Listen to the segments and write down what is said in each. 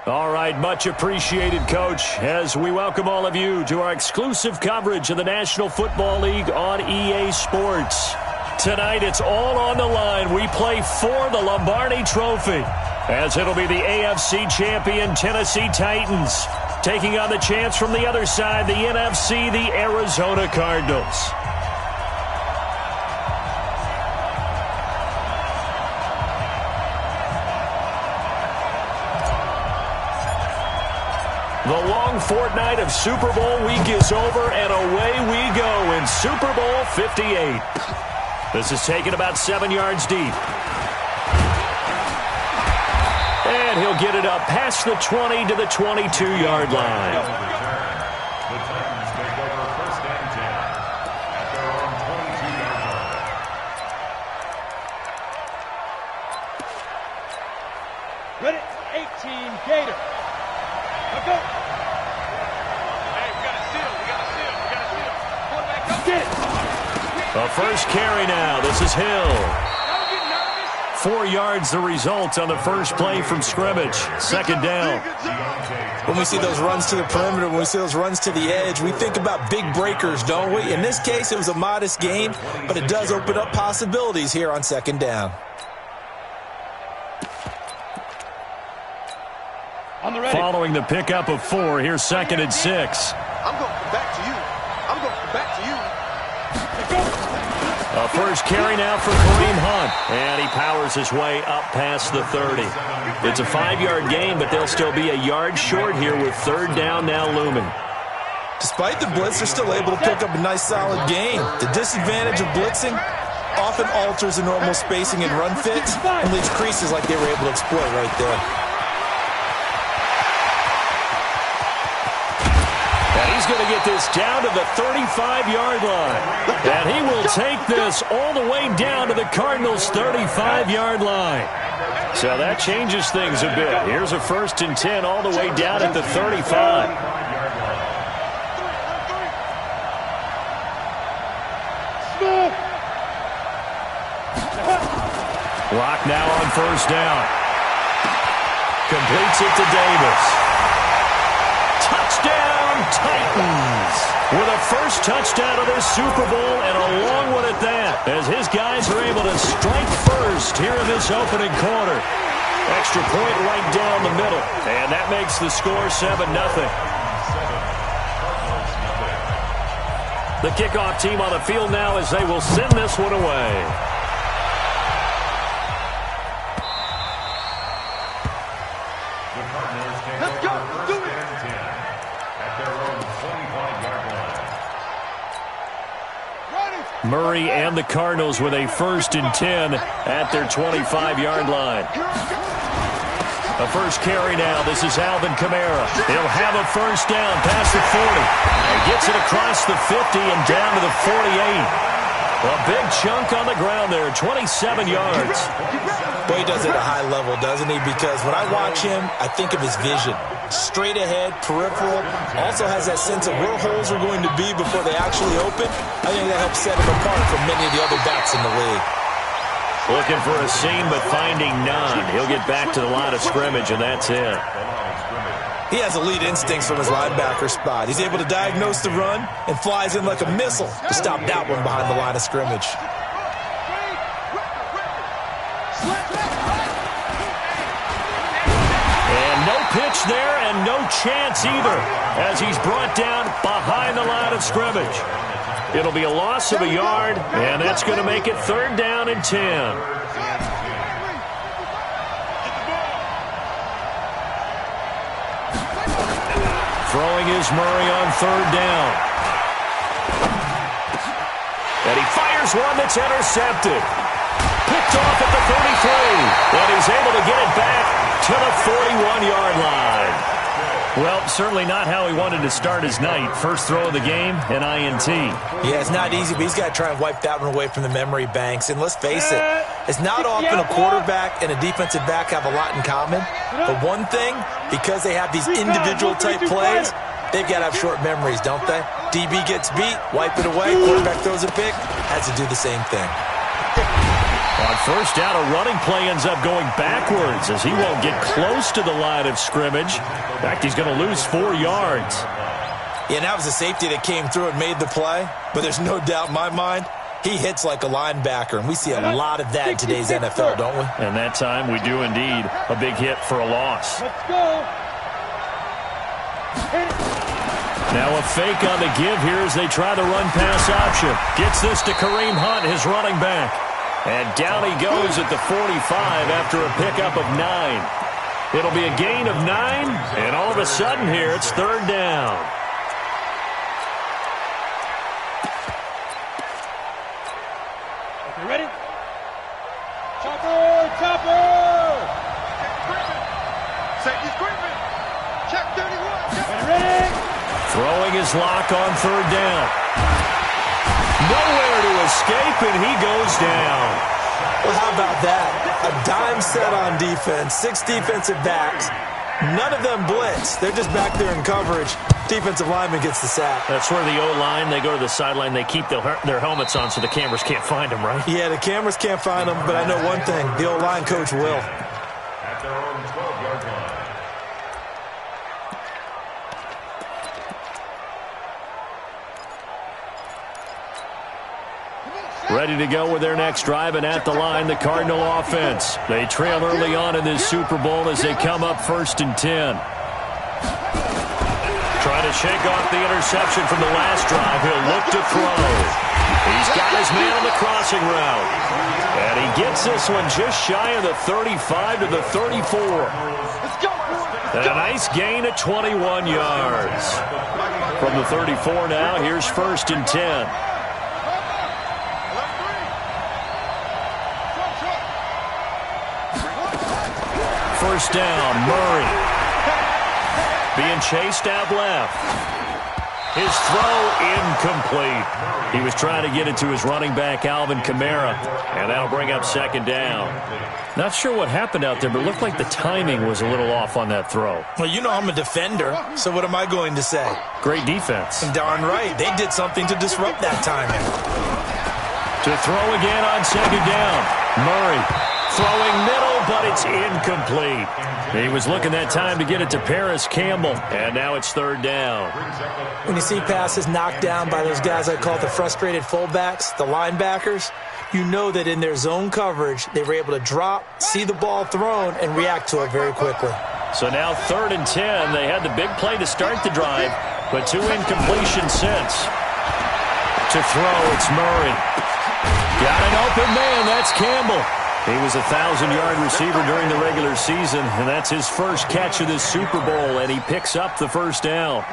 All right, much appreciated, Coach, as we welcome all of you to our exclusive coverage of the National Football League on EA Sports. Tonight, it's all on the line. We play for the Lombardi Trophy, as it'll be the AFC champion Tennessee Titans taking on the chance from the other side, the NFC, the Arizona Cardinals. The long fortnight of Super Bowl week is over, and away we go in Super Bowl 58. This is taken about 7 yards deep. And he'll get it up past the 20 to the 22-yard line. The Titans take over first and 10 at their own 22-yard line. Ready, 18, Gator. Let's go. Hey, we got a seal. Quarterback, go get it. A first carry now. This is Hill. 4 yards the result on the first play from scrimmage. Second down. When we see those runs to the perimeter, when we see those runs to the edge, we think about big breakers, don't we? In this case, it was a modest gain, but it does open up possibilities here on second down. Following the pickup of 4, here's 2nd and 6. I'm going back to you. I'm going back to you. A first carry now for Kareem Hunt. And he powers his way up past the 30. It's a 5-yard gain, but they'll still be a yard short here with third down now looming. Despite the blitz, they're still able to pick up a nice solid gain. The disadvantage of blitzing often alters the normal spacing and run fits and leaves creases like they were able to exploit right there. He's going to get this down to the 35-yard line. And he will take this all the way down to the Cardinals' 35-yard line. So that changes things a bit. Here's a 1st and 10 all the way down at the 35. Clock now on first down. Completes it to Davis. Touchdown, Titans, with a first touchdown of this Super Bowl, and a long one at that, as his guys are able to strike first here in this opening quarter. Extra point right down the middle, and that makes the score 7-0. The kickoff team on the field now as they will send this one away. Let's go. Do it. Murray and the Cardinals with a 1st and 10 at their 25-yard line. A first carry now. This is Alvin Kamara. He'll have a first down past the 40. And gets it across the 50 and down to the 48. A big chunk on the ground there, 27 yards. Boy, he does it at a high level, doesn't he? Because when I watch him, I think of his vision. Straight ahead, peripheral, also has that sense of where holes are going to be before they actually open. I think that helps set him apart from many of the other backs in the league. Looking for a seam, but finding none. He'll get back to the line of scrimmage, and that's it. He has elite instincts from his linebacker spot. He's able to diagnose the run and flies in like a missile to stop that one behind the line of scrimmage. And no pitch there and no chance either as he's brought down behind the line of scrimmage. It'll be a loss of a yard, and that's going to make it 3rd down and 10. Throwing is Murray on 3rd down. And he fires one that's intercepted. Picked off at the 33. And he's able to get it back to the 41-yard line. Well, certainly not how he wanted to start his night. First throw of the game, an INT. Yeah, it's not easy, but he's got to try and wipe that one away from the memory banks. And let's face it, it's not often a quarterback and a defensive back have a lot in common. But one thing, because they have these individual type plays, they've got to have short memories, don't they? DB gets beat, wipe it away, quarterback throws a pick, has to do the same thing. On first down, a running play ends up going backwards as he won't get close to the line of scrimmage. In fact, he's going to lose 4 yards. Yeah, and that was a safety that came through and made the play. But there's no doubt in my mind, he hits like a linebacker. And we see a lot of that in today's NFL, don't we? And that time we do indeed. A big hit for a loss. Let's go. Now a fake on the give here as they try the run-pass option. Gets this to Kareem Hunt, his running back. And down he goes at the 45 after a pickup of 9. It'll be a gain of 9, and all of a sudden here it's third down. You ready? Chopper! Chopper! Safety screaming. Check 31. Ready? Throwing his lock on third down. Nowhere to escape, and he goes down. Well, how about that? A dime set on defense, 6 defensive backs. None of them blitz. They're just back there in coverage. Defensive lineman gets the sack. That's where the O-line, they go to the sideline, they keep their helmets on so the cameras can't find them, right? Yeah, the cameras can't find them, but I know one thing. The O-line coach will. At their own 12-yard line. Ready to go with their next drive, and at the line, the Cardinal offense. They trail early on in this Super Bowl as they come up 1st and 10. Trying to shake off the interception from the last drive. He'll look to throw. He's got his man on the crossing route. And he gets this one just shy of the 35 to the 34. And a nice gain of 21 yards. From the 34 now, here's 1st and 10. First down, Murray. Being chased out left. His throw incomplete. He was trying to get it to his running back, Alvin Kamara, and that'll bring up 2nd down. Not sure what happened out there, but it looked like the timing was a little off on that throw. Well, you know I'm a defender, so what am I going to say? Great defense. Darn right. They did something to disrupt that timing. To throw again on 2nd down. Murray throwing middle, but it's incomplete. He was looking that time to get it to Paris Campbell, and now it's 3rd down. When you see passes knocked down by those guys I call the frustrated fullbacks, the linebackers, you know that in their zone coverage, they were able to drop, see the ball thrown, and react to it very quickly. So now 3rd and 10. They had the big play to start the drive, but 2 incompletions since. To throw, it's Murray. Got an open man, that's Campbell. He was a 1,000-yard receiver during the regular season, and that's his first catch of this Super Bowl, and he picks up the 1st down.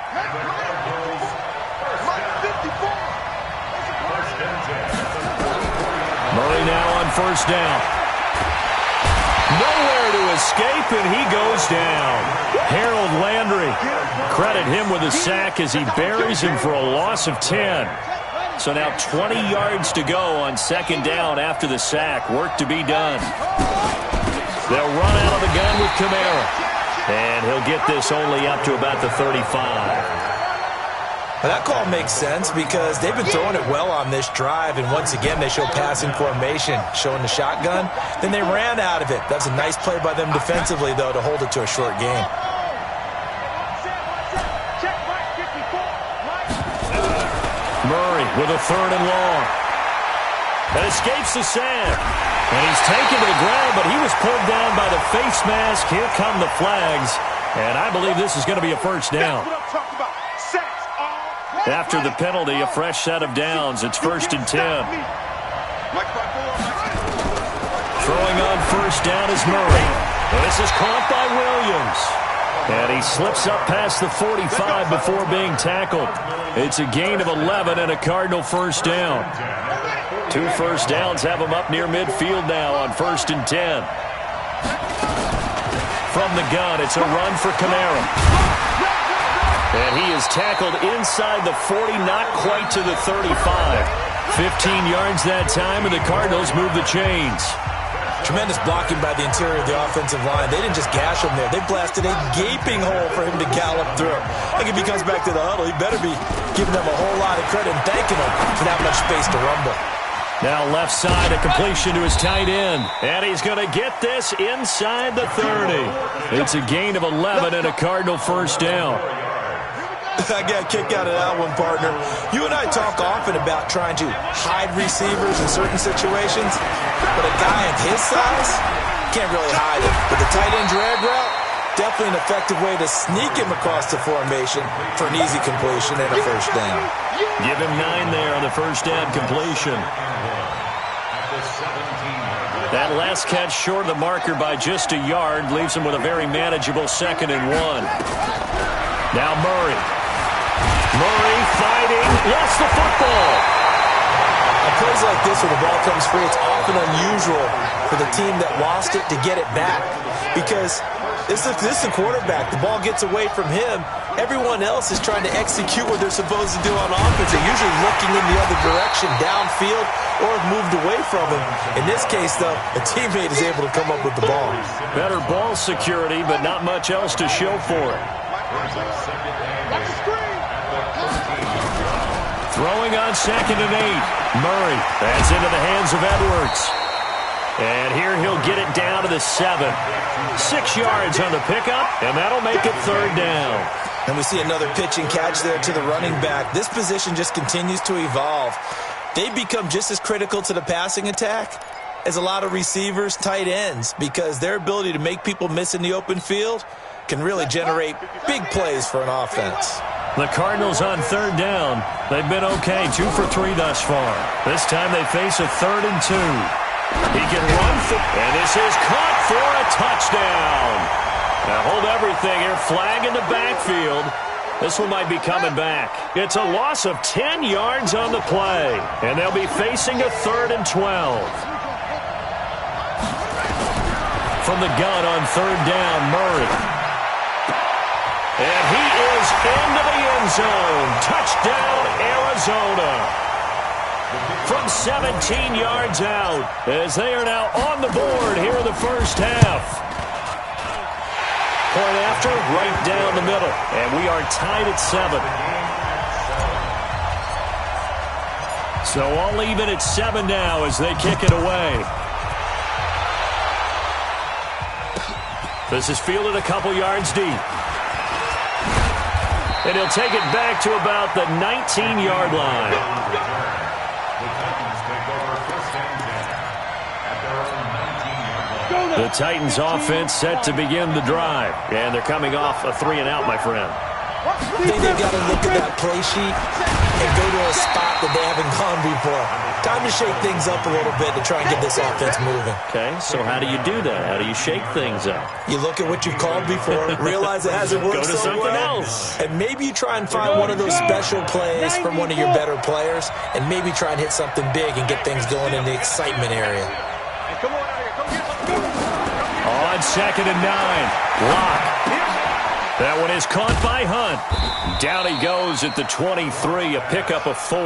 Murray now on 1st down. Nowhere to escape, and he goes down. Harold Landry, credit him with a sack as he buries him for a loss of 10. So now 20 yards to go on 2nd down after the sack. Work to be done. They'll run out of the gun with Kamara. And he'll get this only up to about the 35. Well, that call makes sense because they've been throwing it well on this drive, and once again they show passing formation, showing the shotgun. Then they ran out of it. That's a nice play by them defensively, though, to hold it to a short game. Murray with a 3rd and long. That escapes the sack. And he's taken to the ground, but he was pulled down by the face mask. Here come the flags. And I believe this is going to be a 1st down. After the penalty, a fresh set of downs. It's 1st and 10. Throwing on 1st down is Murray. And this is caught by Williams. And he slips up past the 45 before being tackled. It's a gain of 11 and a Cardinal 1st down. 2 1st downs have him up near midfield now on 1st and 10. From the gun, it's a run for Kamara. And he is tackled inside the 40, not quite to the 35. 15 yards that time, and the Cardinals move the chains. Tremendous blocking by the interior of the offensive line. They didn't just gash him there. They blasted a gaping hole for him to gallop through. I think if he comes back to the huddle, he better be giving them a whole lot of credit and thanking them for that much space to rumble. Now left side, a completion to his tight end. And he's going to get this inside the 30. It's a gain of 11 and a Cardinal first down. I got a kick out of that one, partner. You and I talk often about trying to hide receivers in certain situations, but a guy of his size can't really hide him. But the tight end drag route, definitely an effective way to sneak him across the formation for an easy completion and a first down. Give him 9 there on the first down completion. That last catch short of the marker by just a yard leaves him with a very manageable 2nd and 1. Now Murray. Murray fighting, lost the football. On plays like this where the ball comes free, it's often unusual for the team that lost it to get it back because this is the quarterback. The ball gets away from him. Everyone else is trying to execute what they're supposed to do on offense. They're usually looking in the other direction, downfield, or have moved away from him. In this case, though, a teammate is able to come up with the ball. Better ball security, but not much else to show for it. Throwing on 2nd and 8. Murray. That's into the hands of Edwards. And here he'll get it down to the 7. 6 yards on the pickup, and that'll make it 3rd down. And we see another pitch and catch there to the running back. This position just continues to evolve. They become just as critical to the passing attack as a lot of receivers, tight ends, because their ability to make people miss in the open field can really generate big plays for an offense. The Cardinals on 3rd down. They've been okay, 2 for 3 thus far. This time they face a 3rd and 2. He can run for, and this is caught for a touchdown. Now hold everything here, flag in the backfield. This one might be coming back. It's a loss of 10 yards on the play, and they'll be facing a 3rd and 12. From the gun on 3rd down, Murray. And he is into the end zone. Touchdown, Arizona. From 17 yards out, as they are now on the board here in the first half. Point after, right down the middle. And we are tied at 7. So all even at 7 now as they kick it away. This is fielded a couple yards deep. And he'll take it back to about the 19-yard line. The Titans offense set to begin the drive. And they're coming off a 3-and-out, my friend. I think they've got to look at that play sheet and go to a spot that they haven't gone before. Time to shake things up a little bit to try and get this offense moving. Okay, so how do you do that? How do you shake things up? You look at what you've called before, realize it hasn't worked so well. Go to something else. And maybe you try and find one of those special plays from one of your better players, and maybe try and hit something big and get things going in the excitement area. On 2nd and 9, Lock. That one is caught by Hunt. Down he goes at the 23, a pickup of 4.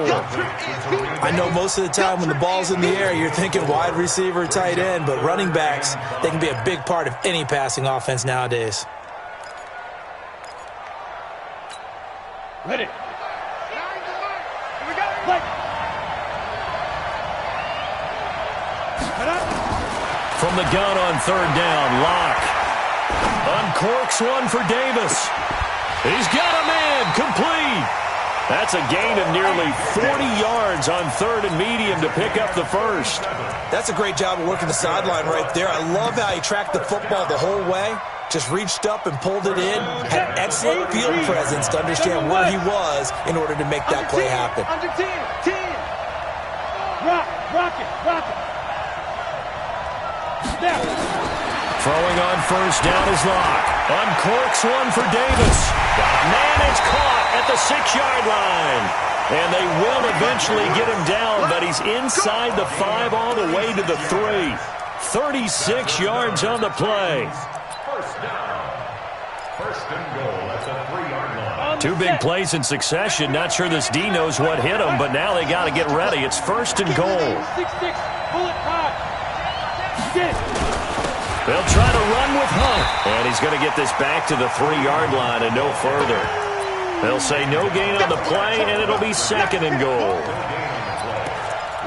I know most of the time when the ball's in the air, you're thinking wide receiver, tight end, but running backs, they can be a big part of any passing offense nowadays. Ready. Play. From the gun on 3rd down, Lock. Uncorks one for Davis. He's got a man, complete. That's a gain of nearly 40 yards on 3rd and medium to pick up the first. That's a great job of working the sideline right there. I love how he tracked the football the whole way. Just reached up and pulled it in. Had excellent field presence to understand where he was in order to make that play happen. Under 10. Rock it. Now. Throwing on 1st down is Lock. Uncorks one for Davis. Man, it's caught at the 6-yard line. And they will eventually get him down, but he's inside the 5 all the way to the 3. 36 yards on the play. First and goal at the 3-yard line. 2 big plays in succession. Not sure this D knows what hit him, but now they got to get ready. It's 1st and goal. 6-6, bullet pop. They'll try to run with Hunt. And he's going to get this back to the 3-yard line and no further. They'll say no gain on the play, and it'll be 2nd and goal.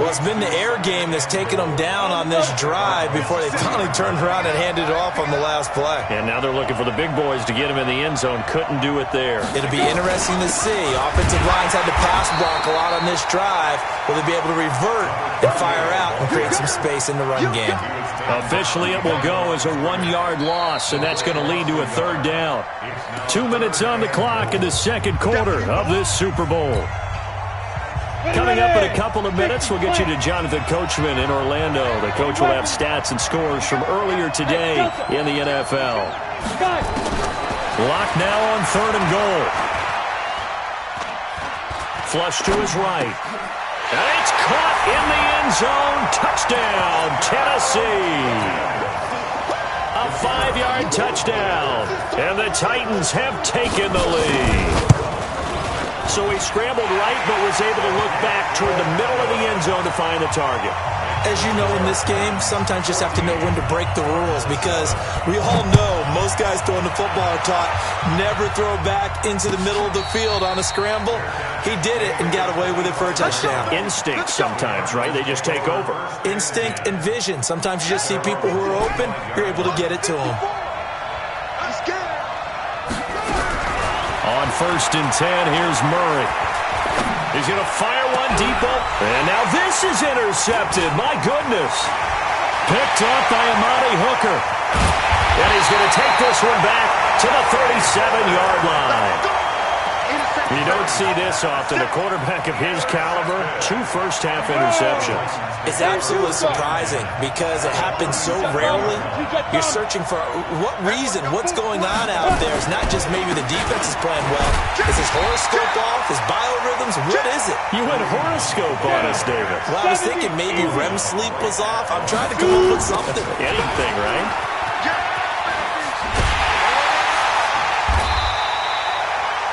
Well, it's been the air game that's taken them down on this drive before they finally turned around and handed it off on the last play. And now they're looking for the big boys to get him in the end zone. Couldn't do it there. It'll be interesting to see. Offensive lines had to pass block a lot on this drive. Will they be able to revert and fire out and create some space in the run game? Officially, it will go as a 1-yard loss, and that's going to lead to a third down. 2 minutes on the clock in the second quarter of this Super Bowl. Coming up in a couple of minutes, we'll get you to Jonathan Coachman in Orlando. The coach will have stats and scores from earlier today in the NFL. Lock now on 3rd and goal. Flush to his right. And it's caught in the end zone. Touchdown, Tennessee. A 5-yard touchdown. And the Titans have taken the lead. So he scrambled right, but was able to look back toward the middle of the end zone to find the target. As you know, in this game, sometimes you just have to know when to break the rules, because we all know most guys throwing the football are taught never throw back into the middle of the field on a scramble. He did it and got away with it for a touchdown. Instinct sometimes, right? They just take over. Instinct and vision. Sometimes you just see people who are open, you're able to get it to them. On 1st and 10, here's Murray. He's going to fire one deep up. And now this is intercepted. My goodness. Picked up by Amani Hooker. And he's going to take this one back to the 37-yard line. You don't see this often. A quarterback of his caliber, 2 first-half interceptions. It's absolutely surprising because it happens so rarely. You're searching for what reason, what's going on out there. It's not just maybe the defense is playing well. Is his horoscope off? His biorhythms? What is it? You went horoscope on us, David. Well, I was thinking maybe REM sleep was off. I'm trying to come up with something. Anything, right?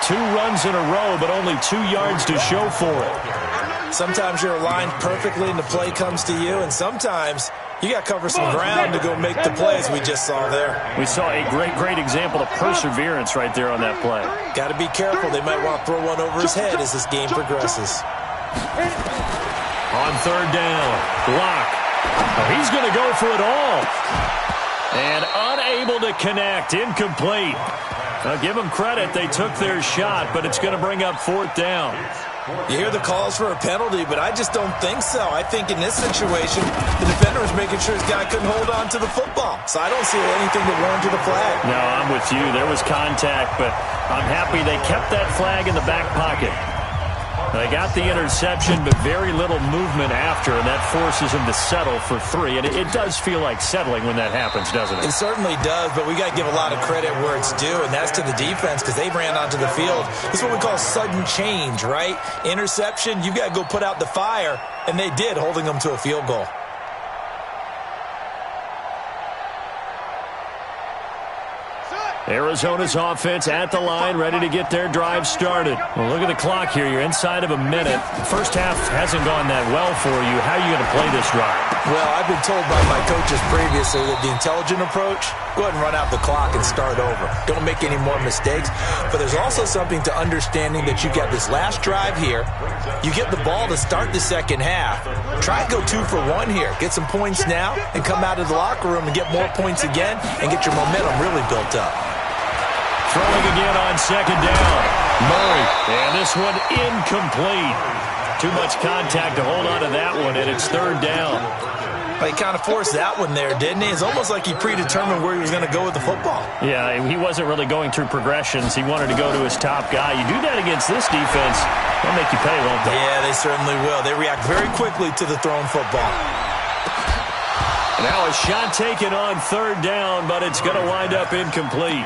2 runs in a row, but only 2 yards to show for it. Sometimes you're aligned perfectly and the play comes to you, and sometimes you got to cover some ground to go make the plays we just saw there. We saw a great example of perseverance right there on that play. Got to be careful. They might want to throw one over his head as this game progresses. On 3rd down, Locke. He's going to go for it all. And unable to connect, incomplete. Give them credit. They took their shot, but it's going to bring up 4th down. You hear the calls for a penalty, but I just don't think so. I think in this situation, the defender was making sure his guy couldn't hold on to the football. So I don't see anything that warranted a flag. No, I'm with you. There was contact, but I'm happy they kept that flag in the back pocket. They got the interception, but very little movement after, and that forces them to settle for 3. And it does feel like settling when that happens, doesn't it? It certainly does, but we got to give a lot of credit where it's due, and that's to the defense because they ran onto the field. This is what we call sudden change, right? Interception, you got to go put out the fire, and they did, holding them to a field goal. Arizona's offense at the line, ready to get their drive started. Well, look at the clock here. You're inside of a minute. First half hasn't gone that well for you. How are you going to play this drive? Well, I've been told by my coaches previously that the intelligent approach, go ahead and run out the clock and start over. Don't make any more mistakes. But there's also something to understanding that you got this last drive here. You get the ball to start the second half. Try and go 2 for 1 here. Get some points now and come out of the locker room and get more points again and get your momentum really built up. Throwing again on 2nd down. Murray. And this one incomplete. Too much contact to hold on to that one, and it's 3rd down. He kind of forced that one there, didn't he? It's almost like he predetermined where he was going to go with the football. Yeah, he wasn't really going through progressions. He wanted to go to his top guy. You do that against this defense, they'll make you pay, won't they? Yeah, they certainly will. They react very quickly to the thrown football. Now a shot taken on 3rd down, but it's going to wind up incomplete.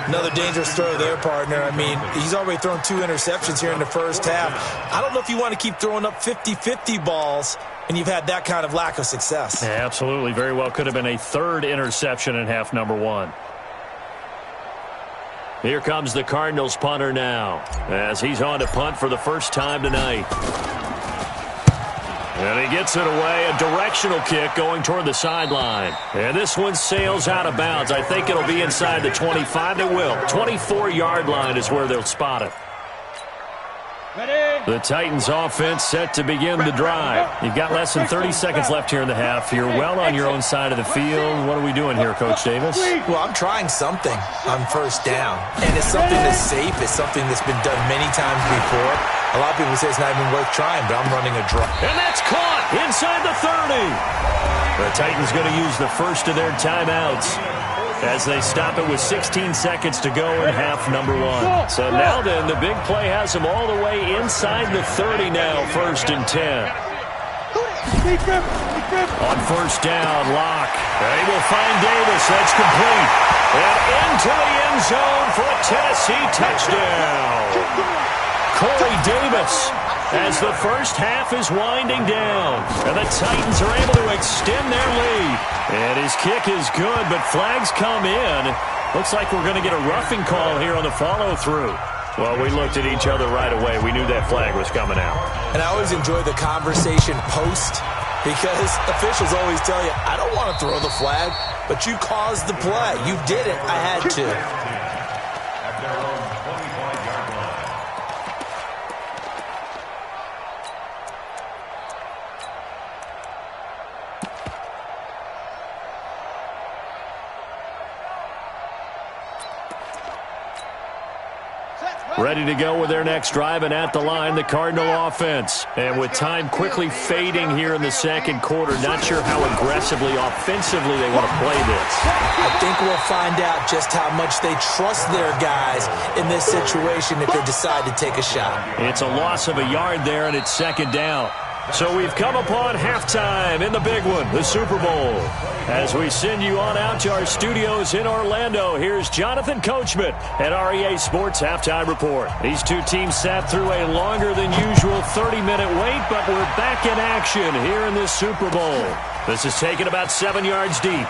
Another dangerous throw there, partner. I mean, he's already thrown 2 interceptions here in the first half. I don't know if you want to keep throwing up 50-50 balls and you've had that kind of lack of success. Yeah, absolutely. Very well could have been a 3rd interception in half number 1. Here comes the Cardinals punter now as he's on to punt for the first time tonight. And he gets it away, a directional kick going toward the sideline. And this one sails out of bounds. I think it'll be inside the 25. It will. 24-yard line is where they'll spot it. The Titans offense set to begin the drive. You've got less than 30 seconds left here in the half. You're well on your own side of the field. What are we doing here, Coach Davis? Well, I'm trying something on first down. And it's something that's safe. It's something that's been done many times before. A lot of people say it's not even worth trying, but I'm running a draw. And that's caught inside the 30. The Titans going to use the first of their timeouts as they stop it with 16 seconds to go in half number one. So now then, the big play has them all the way inside the 30 now, 1st and 10. On first down, Locke. They will find Davis. That's complete. And into the end zone for a Tennessee touchdown. Corey Davis, as the first half is winding down. And the Titans are able to extend their lead. And his kick is good, but flags come in. Looks like we're going to get a roughing call here on the follow-through. Well, we looked at each other right away. We knew that flag was coming out. And I always enjoy the conversation post because officials always tell you, I don't want to throw the flag, but you caused the play. You did it. I had to. Ready to go with their next drive, and at the line, the Cardinal offense. And with time quickly fading here in the second quarter, not sure how aggressively, offensively they want to play this. I think we'll find out just how much they trust their guys in this situation if they decide to take a shot. It's a loss of a yard there, and it's second down. So we've come upon halftime in the big one, the Super Bowl. As we send you on out to our studios in Orlando, here's Jonathan Coachman at our EA Sports Halftime Report. These two teams sat through a longer than usual 30-minute wait, but we're back in action here in this Super Bowl. This is taken about 7 yards deep.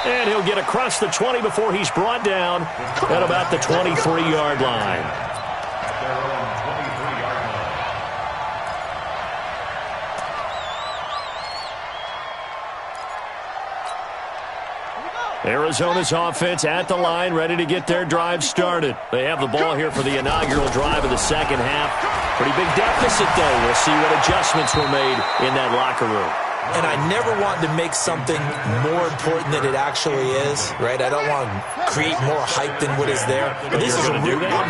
And he'll get across the 20 before he's brought down at about the 23-yard line. Arizona's offense at the line, ready to get their drive started. They have the ball here for the inaugural drive of the second half. Pretty big deficit, though. We'll see what adjustments were made in that locker room. And I never want to make something more important than it actually is, right? I don't want to create more hype than what is there. But this is I'm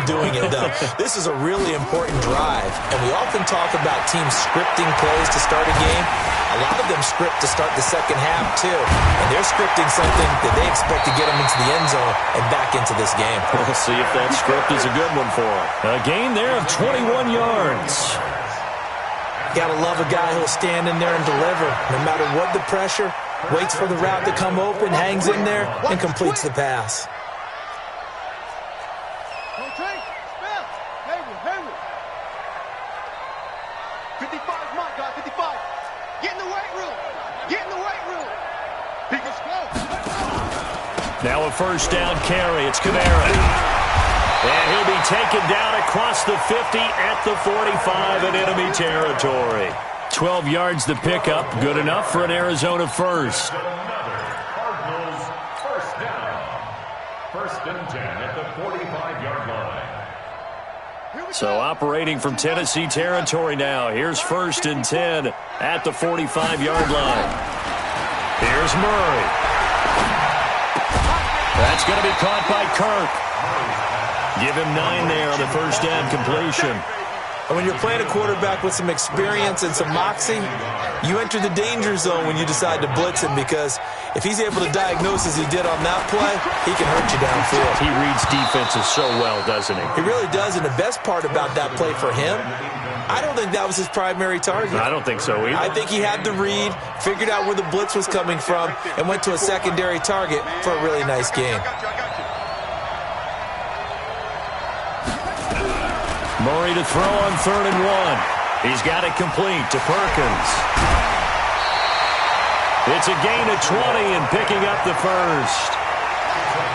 doing it, though. This is a really important drive. And we often talk about teams scripting plays to start a game. A lot of them script to start the second half, too. And they're scripting something that they expect to get them into the end zone and back into this game. We'll see if that script is a good one for them. A gain there of 21 yards. Gotta love a guy who'll stand in there and deliver. No matter what the pressure, waits for the route to come open, hangs in there, and completes the pass. Spell. Hayward. 55 is my guy, 55. Get in the weight room. He can score. Now a first down carry. It's Kamara. And he'll be taken down across the 50 at the 45 in enemy territory. 12 yards to pick up. Good enough for an Arizona first. Cardinals first down. 1st and 10 at the 45-yard line. So operating from Tennessee territory now. Here's 1st and 10 at the 45-yard line. Here's Murray. That's going to be caught by Kirk. Give him 9 there on the first down completion. And when you're playing a quarterback with some experience and some moxie, you enter the danger zone when you decide to blitz him, because if he's able to diagnose as he did on that play, he can hurt you downfield. He reads defenses so well, doesn't he? He really does, and the best part about that play for him, I don't think that was his primary target. I don't think so either. I think he had the read, figured out where the blitz was coming from, and went to a secondary target for a really nice game. Murray to throw on 3rd and 1. He's got it complete to Perkins. It's a gain of 20 and picking up the first.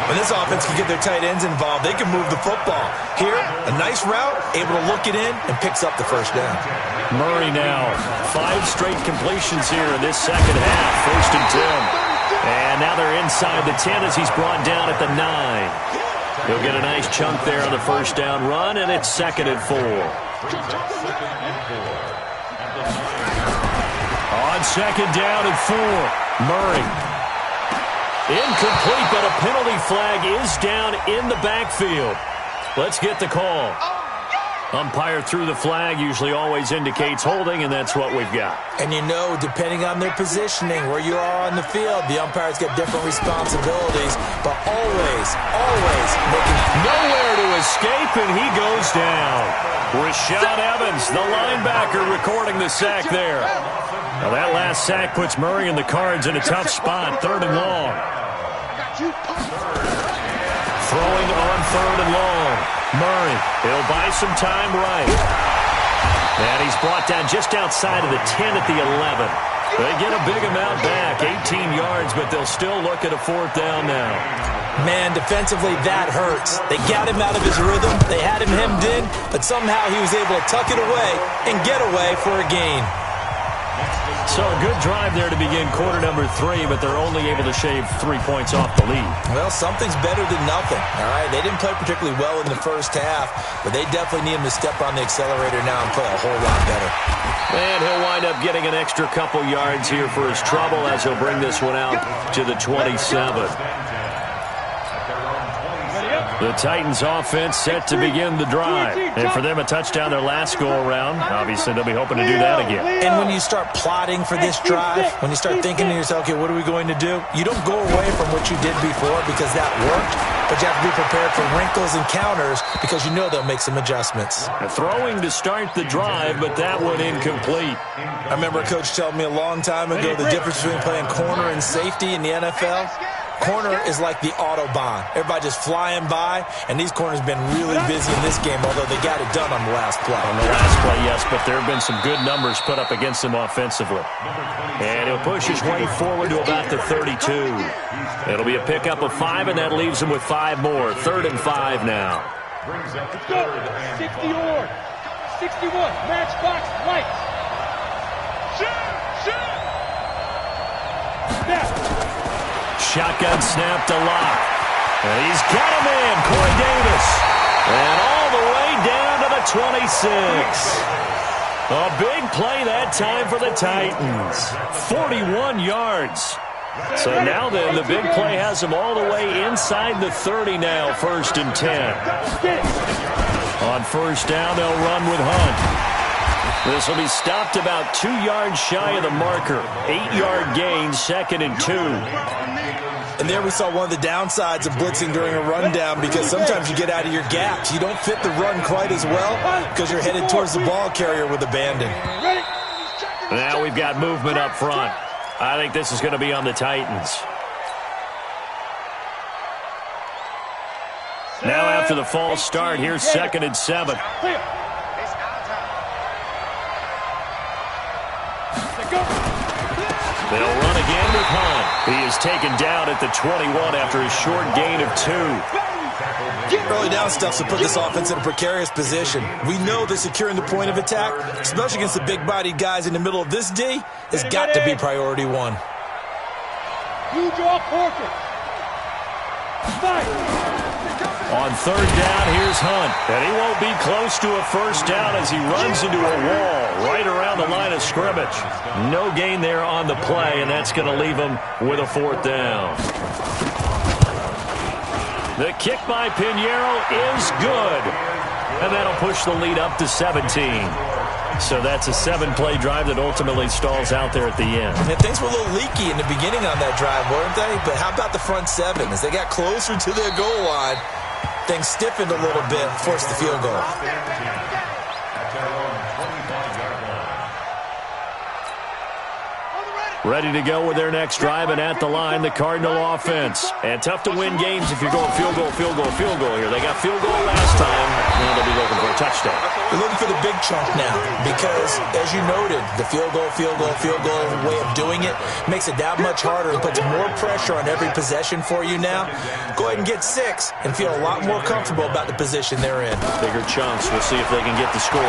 When this offense can get their tight ends involved, they can move the football. Here, a nice route, able to look it in, and picks up the first down. Murray now, 5 straight completions here in this second half. 1st and 10. And now they're inside the 10 as he's brought down at the 9. He'll get a nice chunk there on the first down run, and it's 2nd and 4. On 2nd down and 4, Murray. Incomplete, but a penalty flag is down in the backfield. Let's get the call. Umpire threw the flag, usually always indicates holding, and that's what we've got. And you know, depending on their positioning, where you are on the field, the umpires get different responsibilities, but always making nowhere to escape, and he goes down. Rashad Evans, the linebacker, recording the sack there. Now that last sack puts Murray and the Cards in a tough spot, 3rd and long. Throwing on 3rd and long. Murray, he'll buy some time right. And he's brought down just outside of the 10 at the 11. They get a big amount back, 18 yards, but they'll still look at a 4th down now. Man, defensively, that hurts. They got him out of his rhythm. They had him hemmed in, but somehow he was able to tuck it away and get away for a gain. So a good drive there to begin quarter number 3, but they're only able to shave 3 points off the lead. Well, something's better than nothing, all right? They didn't play particularly well in the first half, but they definitely need him to step on the accelerator now and play a whole lot better. And he'll wind up getting an extra couple yards here for his trouble as he'll bring this one out to the 27. The Titans offense set to begin the drive. And for them, a touchdown their last go-around. Obviously, they'll be hoping to do that again. And when you start plotting for this drive, when you start thinking to yourself, okay, what are we going to do? You don't go away from what you did before because that worked, but you have to be prepared for wrinkles and counters because you know they'll make some adjustments. Throwing to start the drive, but that one incomplete. I remember a coach telling me a long time ago the difference between playing corner and safety in the NFL. Corner is like the Autobahn. Everybody just flying by, and these corners have been really busy in this game, although they got it done on the last play. On the last play, yes, but there have been some good numbers put up against him offensively. And he'll push his way forward to about the 32. It'll be a pickup of 5, and that leaves him with 5 more. 3rd and 5 now. Let's go. 60 or 61. Matchbox lights. Shoot! Snap. Shotgun snap to Locke. And he's got a man, Corey Davis. And all the way down to the 26. A big play that time for the Titans. 41 yards. So now then, the big play has them all the way inside the 30 now, 1st and 10. On 1st down, they'll run with Hunt. This will be stopped about 2 yards shy of the marker. 8-yard gain, 2nd and 2. And there we saw one of the downsides of blitzing during a rundown because sometimes you get out of your gaps. You don't fit the run quite as well because you're headed towards the ball carrier with abandon. Now we've got movement up front. I think this is going to be on the Titans. Now after the false start, here's 2nd and 7. They'll run again with Hunt. He is taken down at the 21 after a short gain of 2. Early down stuff to put this offense in a precarious position. We know that securing the point of attack, especially against the big-bodied guys in the middle of this D, has got to be priority 1. You draw Porter. On 3rd down, here's Hunt. And he won't be close to a 1st down as he runs into a wall right around the line of scrimmage. No gain there on the play, and that's going to leave him with a 4th down. The kick by Pinheiro is good. And that'll push the lead up to 17. So that's a 7-play drive that ultimately stalls out there at the end. And things were a little leaky in the beginning on that drive, weren't they? But how about the front 7? As they got closer to their goal line, things stiffened a little bit, forced the field goal. Ready to go with their next drive, and at the line, the Cardinal offense. And tough to win games if you're going field goal here. They got field goal last time, and they'll be looking for a touchdown. They're looking for the big chunk now because, as you noted, the field goal way of doing it makes it that much harder and puts more pressure on every possession for you now. Go ahead and get 6 and feel a lot more comfortable about the position they're in. Bigger chunks. We'll see if they can get the score.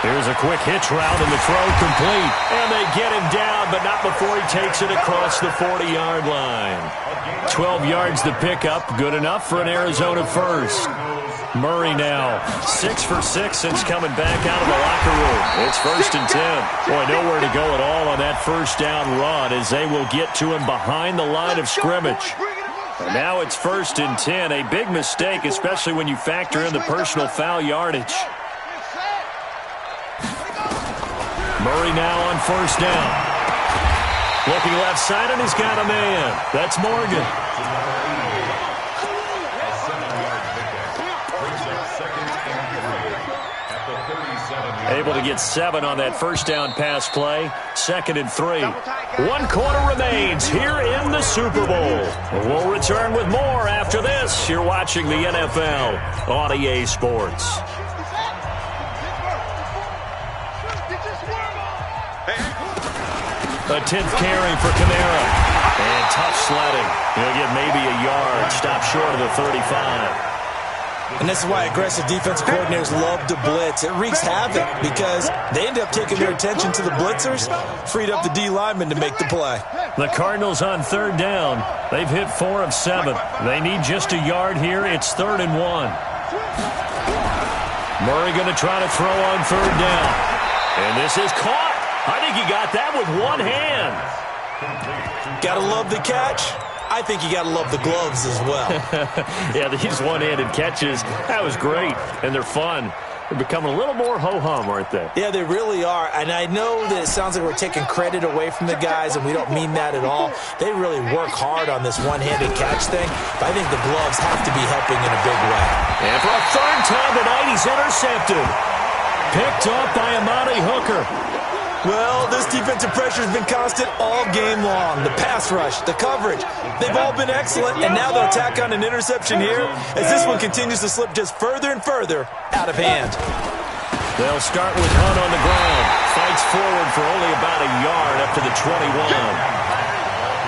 Here's a quick hitch route and the throw complete. And they get him down, but not before he takes it across the 40-yard line. 12 yards to pick up. Good enough for an Arizona first. Murray now 6 for 6 since coming back out of the locker room. It's 1st and 10. Boy, nowhere to go at all on that first down run as they will get to him behind the line of scrimmage. And now it's 1st and 10. A big mistake, especially when you factor in the personal foul yardage. Murray now on 1st down. Looking left side, and he's got a man. That's Morgan. Able to get 7 on that first down pass play. 2nd and 3. 1 quarter remains here in the Super Bowl. We'll return with more after this. You're watching the NFL on EA Sports. A 10th carry for Kamara. And tough sledding. He'll get maybe a yard. Stop short of the 35. And this is why aggressive defensive coordinators love to blitz. It wreaks havoc because they end up taking their attention to the blitzers, freed up the D lineman to make the play. The Cardinals on 3rd down. They've hit 4 of 7. They need just a yard here. It's 3rd and 1. Murray going to try to throw on 3rd down. And this is caught. I think he got that with one hand. Gotta love the catch. I think you got to love the gloves as well. Yeah, these one-handed catches, that was great, and they're fun. They're becoming a little more ho-hum, aren't they? Yeah, they really are, and I know that it sounds like we're taking credit away from the guys, and we don't mean that at all. They really work hard on this one-handed catch thing, but I think the gloves have to be helping in a big way. And for a 3rd time tonight, he's intercepted. Picked up by Amani Hooker. Well, this defensive pressure has been constant all game long. The pass rush, the coverage, they've all been excellent, and now they'll tack on an interception here as this one continues to slip just further and further out of hand. They'll start with Hunt on the ground. Fights forward for only about a yard up to the 21.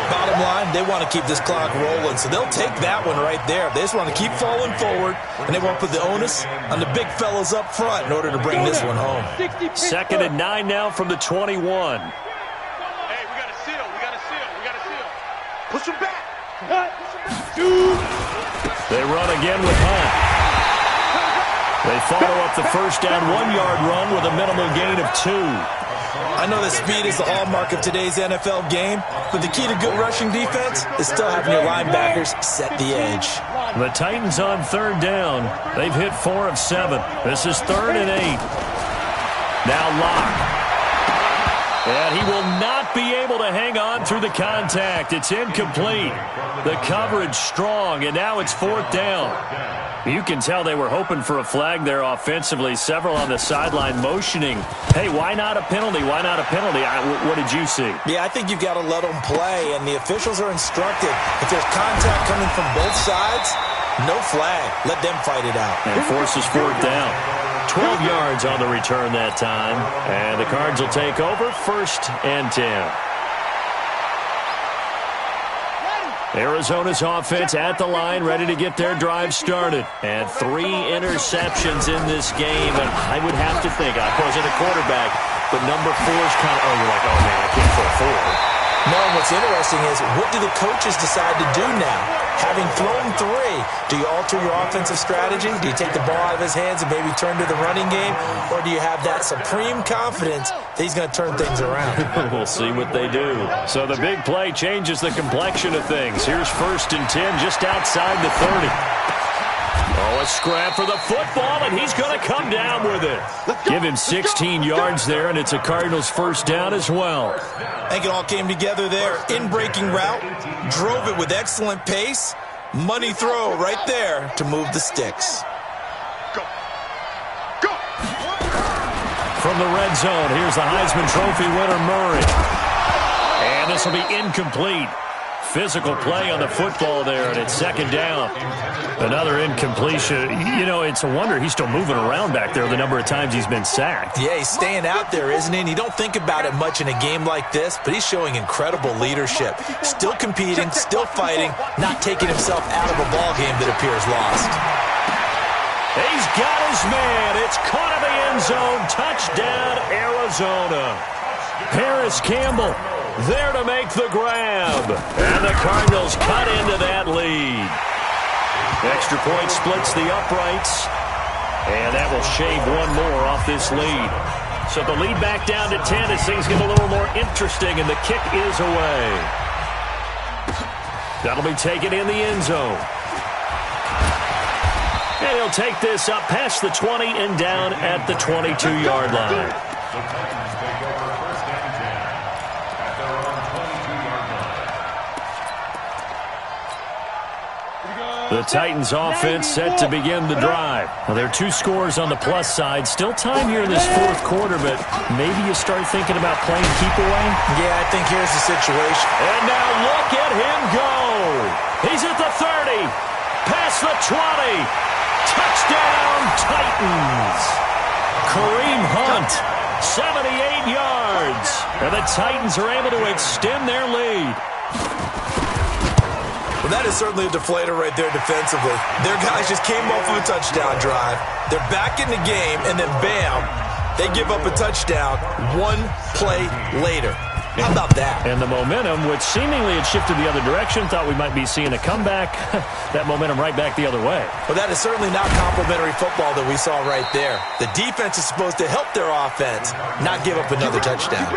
Bottom line, they want to keep this clock rolling, so they'll take that one right there. They just want to keep falling forward, and they want to put the onus on the big fellas up front in order to bring this one home. 2nd and 9 now from the 21. Hey, we got to seal. We got to seal. We got to seal. Push him back. They run again with Hunt. They follow up the first down 1-yard run with a minimal gain of 2. I know that speed is the hallmark of today's NFL game, but the key to good rushing defense is still having your linebackers set the edge. The Titans on 3rd down. They've hit 4 of 7. This is 3rd and 8. Now Locke. And he will not be able to hang on through the contact. It's incomplete. The coverage strong, and now it's 4th down. You can tell they were hoping for a flag there offensively. Several on the sideline motioning. Hey, why not a penalty? Why not a penalty? What did you see? Yeah, I think you've got to let them play, and the officials are instructed. If there's contact coming from both sides, no flag. Let them fight it out. And forces 4th down. 12 yards on the return that time. And the Cards will take over 1st and 10. Arizona's offense at the line, ready to get their drive started. And 3 interceptions in this game. And I would have to think, I wasn't a quarterback, but number 4 is kind of, you're like, oh, man, I can't throw 4. No, and what's interesting is, what do the coaches decide to do now? Having thrown 3, do you alter your offensive strategy? Do you take the ball out of his hands and maybe turn to the running game? Or do you have that supreme confidence that he's going to turn things around? We'll see what they do. So the big play changes the complexion of things. Here's 1st and 10 just outside the 30. Oh, a scrap for the football, and he's going to come down with it. Give him 16 yards there, and it's a Cardinals 1st down as well. I think it all came together there. In-breaking route, drove it with excellent pace. Money throw right there to move the sticks. Go. Go. From the red zone, here's the Heisman Trophy winner, Murray. And this will be incomplete. Physical play on the football there, and it's 2nd down. Another incompletion. You know, it's a wonder he's still moving around back there the number of times he's been sacked. Yeah, he's staying out there, isn't he? And you don't think about it much in a game like this, but he's showing incredible leadership. Still competing, still fighting, not taking himself out of a ball game that appears lost. He's got his man. It's caught in the end zone. Touchdown, Arizona. Paris Campbell there to make the grab. And the Cardinals cut into that lead. Extra point splits the uprights. And that will shave one more off this lead. So the lead back down to 10 as things get a little more interesting, and the kick is away. That'll be taken in the end zone. And he'll take this up past the 20 and down at the 22-yard line. The Titans take over first and 10 at their own 22-yard line. The Titans offense set to begin the drive. Well, there are 2 scores on the plus side. Still time here in this fourth quarter, but maybe you start thinking about playing keep away? Yeah, I think here's the situation. And now look at him go. He's at the 30, past the 20. Touchdown, Titans. Kareem Hunt, 78 yards. And the Titans are able to extend their lead. Well, that is certainly a deflator right there defensively. Their guys just came off of a touchdown drive. They're back in the game, and then bam, they give up a touchdown 1 play later. How about that? And the momentum, which seemingly had shifted the other direction, thought we might be seeing a comeback. That momentum right back the other way. Well, that is certainly not complimentary football that we saw right there. The defense is supposed to help their offense, not give up another touchdown.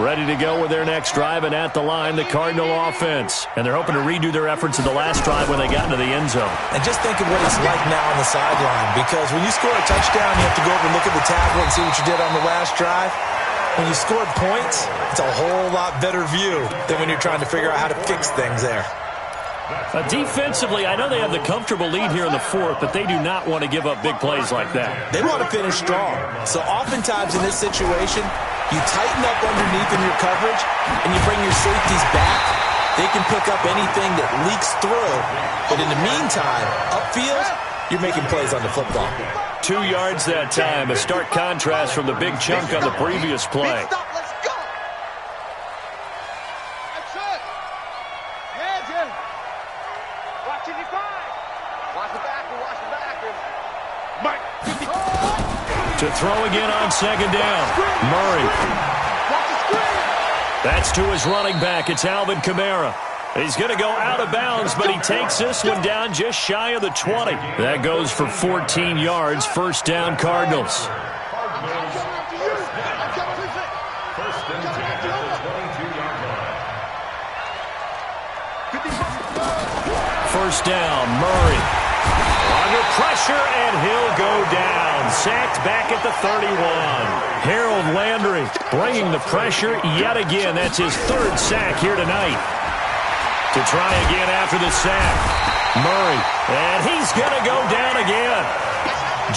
Ready to go with their next drive, and at the line, the Cardinal offense. And they're hoping to redo their efforts in the last drive when they got into the end zone. And just think of what it's like now on the sideline, because when you score a touchdown, you have to go over and look at the tablet and see what you did on the last drive. When you scored points, it's a whole lot better view than when you're trying to figure out how to fix things there. Defensively, I know they have the comfortable lead here in the fourth, but they do not want to give up big plays like that. They want to finish strong. So oftentimes in this situation, you tighten up underneath in your coverage, and you bring your safeties back. They can pick up anything that leaks through. But in the meantime, upfield, you're making plays on the football. 2 yards that time, a stark contrast from the big chunk on the previous play. Let's go. That's it. Yeah, Jim. Watch it, watch the back, watch the back. Mike. To throw again on second down. Murray. That's to his running back. It's Alvin Kamara. He's going to go out of bounds, but he takes this one down just shy of the 20. That goes for 14 yards. First down, Cardinals. First and 10 at the 22-yard line. First down, Murray. Under pressure, and he'll go down. Sacked back at the 31. Harold Landry bringing the pressure yet again. That's his 3rd sack here tonight. To try again after the sack. Murray, and he's going to go down again.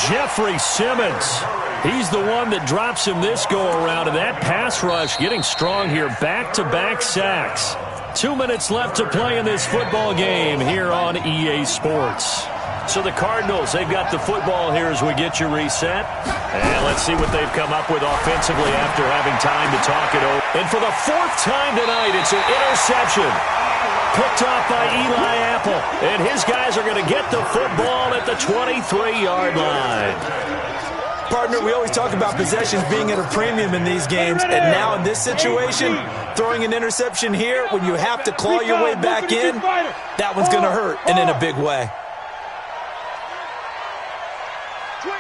Jeffrey Simmons. He's the one that drops him this go-around, and that pass rush getting strong here. Back-to-back sacks. 2 minutes left to play in this football game here on EA Sports. So the Cardinals, they've got the football here as we get you reset. And let's see what they've come up with offensively after having time to talk it over. And for the 4th time tonight, it's an interception. Picked off by Eli Apple. And his guys are going to get the football at the 23-yard line. Partner, we always talk about possessions being at a premium in these games, and now in this situation, throwing an interception here when you have to claw your way back in, that one's going to hurt, and in a big way. 25,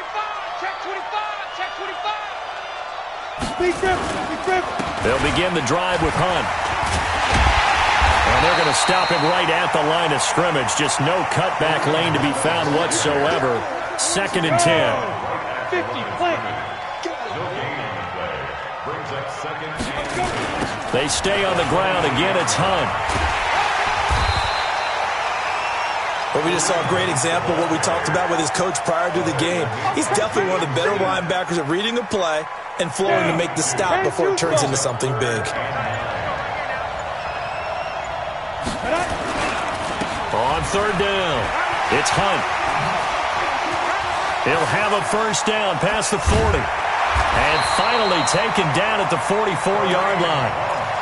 check 25, check 25. They'll begin the drive with Hunt. And they're going to stop him right at the line of scrimmage. Just no cutback lane to be found whatsoever. 2nd and 10. 50, play. Brings up 2nd and 10. They stay on the ground. Again, it's Hunt. But we just saw a great example of what we talked about with his coach prior to the game. He's definitely one of the better linebackers at reading a play and flowing to make the stop before it turns into something big. On 3rd down, it's Hunt. He'll have a first down past the 40. And finally taken down at the 44-yard line.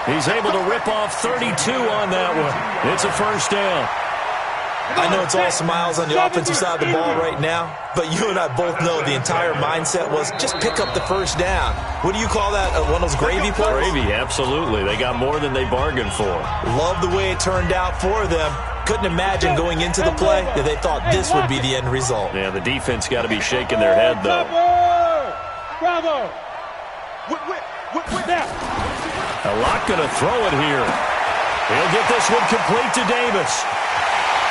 He's able to rip off 32 on that one. It's a first down. I know it's all smiles on the offensive side of the ball right now, but you and I both know the entire mindset was just pick up the first down. What do you call that? One of those gravy plays? Gravy, absolutely. They got more than they bargained for. Love the way it turned out for them. Couldn't imagine going into the play that they thought this would be the end result. Yeah, the defense got to be shaking their head, though. Bravo! A lot going to throw it here. He'll get this one complete to Davis.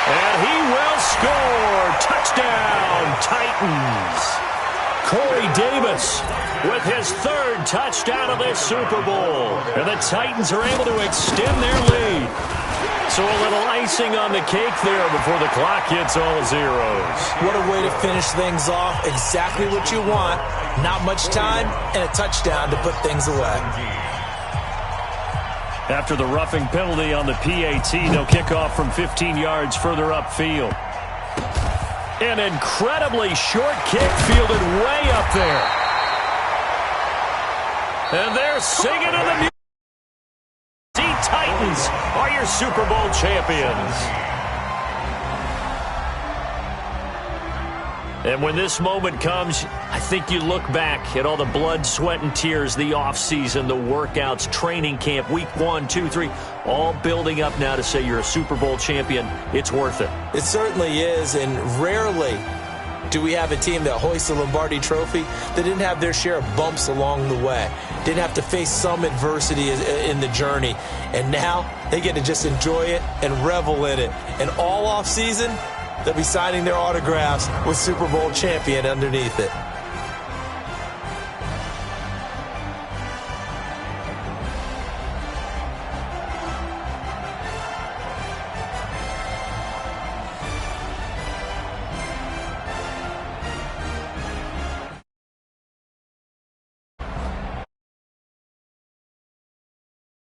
And he will score. Touchdown, Titans. Corey Davis with his third touchdown of this Super Bowl. And the Titans are able to extend their lead. So a little icing on the cake there before the clock hits all zeros. What a way to finish things off. Exactly what you want. Not much time and a touchdown to put things away. After the roughing penalty on the PAT, they'll kick off from 15 yards further upfield. An incredibly short kick fielded way up there. And they're singing in the music. The Titans are your Super Bowl champions. And when this moment comes, I think you look back at all the blood, sweat, and tears, the offseason, the workouts, training camp, week 1, 2, 3, all building up now to say you're a Super Bowl champion. It's worth it. It certainly is, and rarely do we have a team that hoists the Lombardi Trophy that didn't have their share of bumps along the way, didn't have to face some adversity in the journey, and now they get to just enjoy it and revel in it. And all offseason, they'll be signing their autographs with Super Bowl champion underneath it.